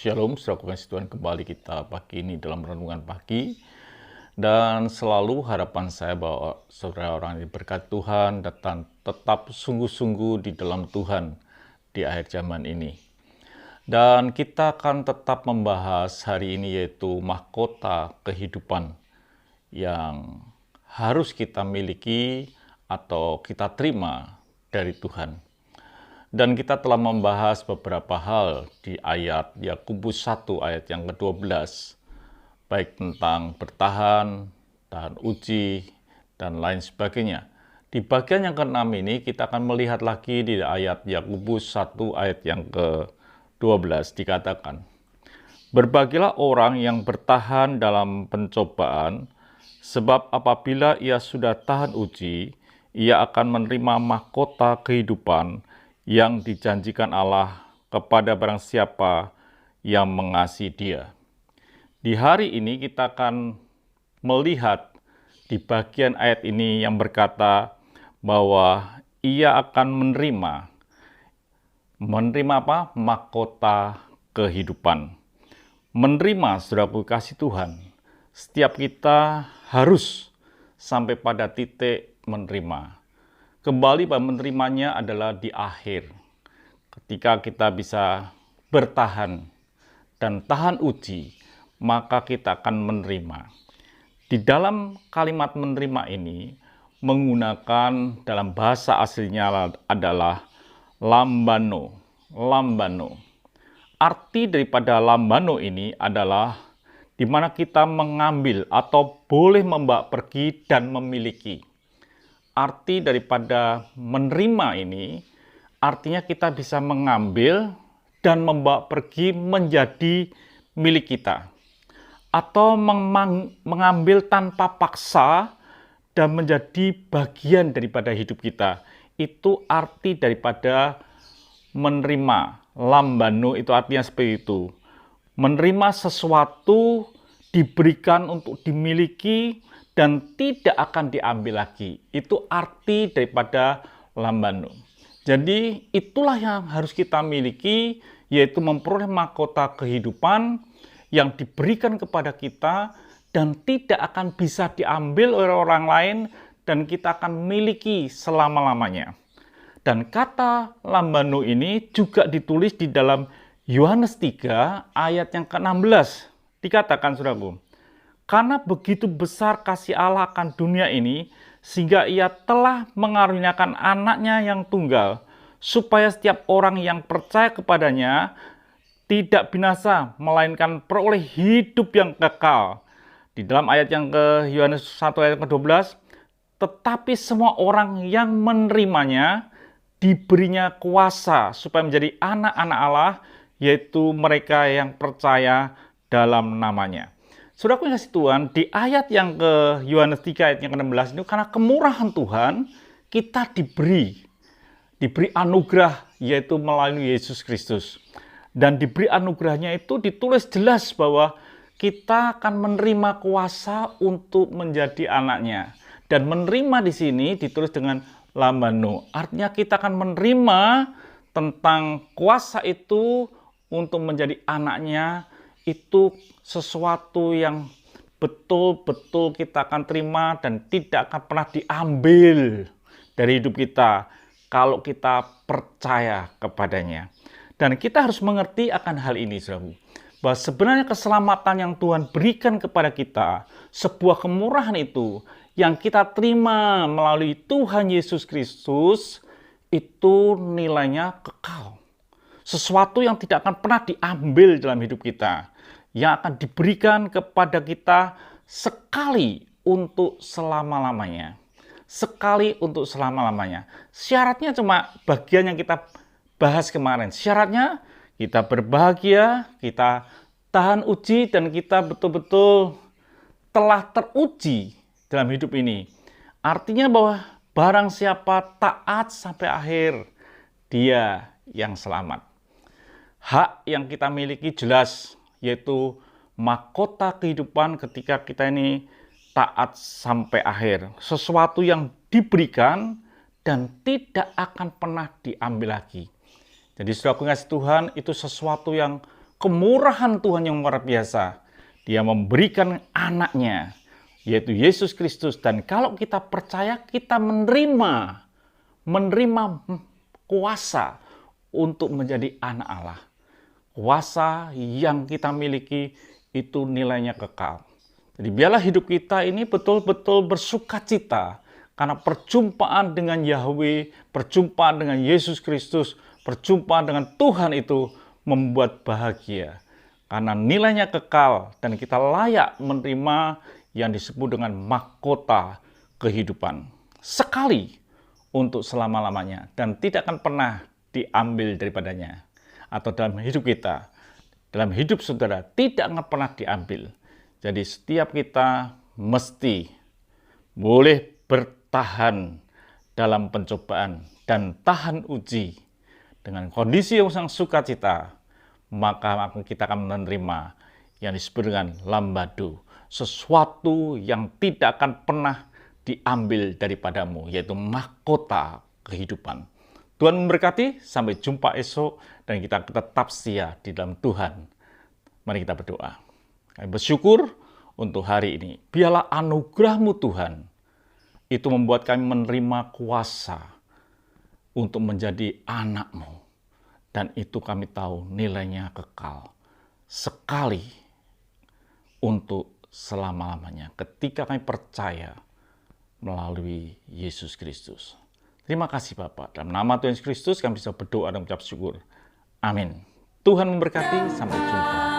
Shalom, saudara kasih Tuhan, kembali kita pagi ini dalam renungan pagi. Dan selalu harapan saya bahwa saudara orang yang berkat Tuhan dan tetap sungguh-sungguh di dalam Tuhan di akhir zaman ini. Dan kita akan tetap membahas hari ini yaitu mahkota kehidupan yang harus kita miliki atau kita terima dari Tuhan. Dan kita telah membahas beberapa hal di ayat Yakobus 1 ayat yang ke-12, baik tentang bertahan, tahan uji, dan lain sebagainya. Di bagian yang ke-6 ini kita akan melihat lagi di ayat Yakobus 1 ayat yang ke-12 dikatakan, "Berbahagialah orang yang bertahan dalam pencobaan, sebab apabila ia sudah tahan uji, ia akan menerima mahkota kehidupan yang dijanjikan Allah kepada barang siapa yang mengasihi Dia." Di hari ini kita akan melihat di bagian ayat ini yang berkata bahwa ia akan menerima apa? Mahkota kehidupan. Menerima, saudaraku kasih Tuhan, setiap kita harus sampai pada titik menerima. Kembali pada menerimanya adalah di akhir, ketika kita bisa bertahan dan tahan uji, maka kita akan menerima. Di dalam kalimat menerima ini menggunakan dalam bahasa aslinya adalah lambano. Arti daripada lambano ini adalah di mana kita mengambil atau boleh membawa pergi dan memiliki. Arti daripada menerima ini, artinya kita bisa mengambil dan membawa pergi menjadi milik kita. Atau mengambil tanpa paksa dan menjadi bagian daripada hidup kita. Itu arti daripada menerima. Lambano itu artinya seperti itu. Menerima sesuatu diberikan untuk dimiliki dan tidak akan diambil lagi. Itu arti daripada lambano. Jadi itulah yang harus kita miliki, yaitu memperoleh mahkota kehidupan yang diberikan kepada kita dan tidak akan bisa diambil oleh orang lain dan kita akan miliki selama-lamanya. Dan kata lambano ini juga ditulis di dalam Yohanes 3 ayat yang ke-16. Dikatakan, saudaraku, "Karena begitu besar kasih Allah akan dunia ini, sehingga ia telah mengaruniakan anaknya yang tunggal, supaya setiap orang yang percaya kepadanya tidak binasa, melainkan peroleh hidup yang kekal." Di dalam ayat yang ke Yohanes 1 ayat ke-12, "Tetapi semua orang yang menerimanya diberinya kuasa supaya menjadi anak-anak Allah, yaitu mereka yang percaya dalam namanya." Saudaraku yang kasih Tuhan, di ayat yang ke Yohanes 3 ayat yang ke-16 itu karena kemurahan Tuhan, kita diberi anugerah, yaitu melalui Yesus Kristus. Dan diberi anugerahnya itu ditulis jelas bahwa kita akan menerima kuasa untuk menjadi anaknya. Dan menerima di sini ditulis dengan lambano. Artinya kita akan menerima tentang kuasa itu untuk menjadi anaknya. Itu sesuatu yang betul-betul kita akan terima dan tidak akan pernah diambil dari hidup kita kalau kita percaya kepadanya. Dan kita harus mengerti akan hal ini, saudara, bahwa sebenarnya keselamatan yang Tuhan berikan kepada kita, sebuah kemurahan itu yang kita terima melalui Tuhan Yesus Kristus, itu nilainya kekal. Sesuatu yang tidak akan pernah diambil dalam hidup kita, yang akan diberikan kepada kita sekali untuk selama-lamanya. Sekali untuk selama-lamanya. Syaratnya cuma bagian yang kita bahas kemarin. Syaratnya kita berbahagia, kita tahan uji, dan kita betul-betul telah teruji dalam hidup ini. Artinya bahwa barang siapa taat sampai akhir, dia yang selamat. Hak yang kita miliki jelas, yaitu mahkota kehidupan ketika kita ini taat sampai akhir. Sesuatu yang diberikan dan tidak akan pernah diambil lagi. Jadi saudaraku kasih Tuhan, itu sesuatu yang kemurahan Tuhan yang luar biasa. Dia memberikan anaknya, yaitu Yesus Kristus. Dan kalau kita percaya, kita menerima kuasa untuk menjadi anak Allah. Kuasa yang kita miliki itu nilainya kekal. Jadi biarlah hidup kita ini betul-betul bersukacita karena perjumpaan dengan Yahweh, perjumpaan dengan Yesus Kristus, perjumpaan dengan Tuhan itu membuat bahagia. Karena nilainya kekal dan kita layak menerima yang disebut dengan mahkota kehidupan. Sekali untuk selama-lamanya dan tidak akan pernah diambil daripadanya. Atau dalam hidup kita, dalam hidup saudara tidak akan pernah diambil. Jadi setiap kita mesti boleh bertahan dalam pencobaan dan tahan uji dengan kondisi yang sangat sukacita, maka kita akan menerima yang disebut dengan lambadu, sesuatu yang tidak akan pernah diambil daripadamu, yaitu mahkota kehidupan. Tuhan memberkati, sampai jumpa esok, dan kita tetap setia di dalam Tuhan. Mari kita berdoa. Kami bersyukur untuk hari ini. Biarlah anugerah-Mu Tuhan, itu membuat kami menerima kuasa untuk menjadi anak-Mu. Dan itu kami tahu nilainya kekal. Sekali untuk selama-lamanya. Ketika kami percaya melalui Yesus Kristus. Terima kasih Bapak. Dalam nama Tuhan Yesus Kristus kami bisa berdoa dan mengucap syukur. Amin. Tuhan memberkati. Sampai jumpa.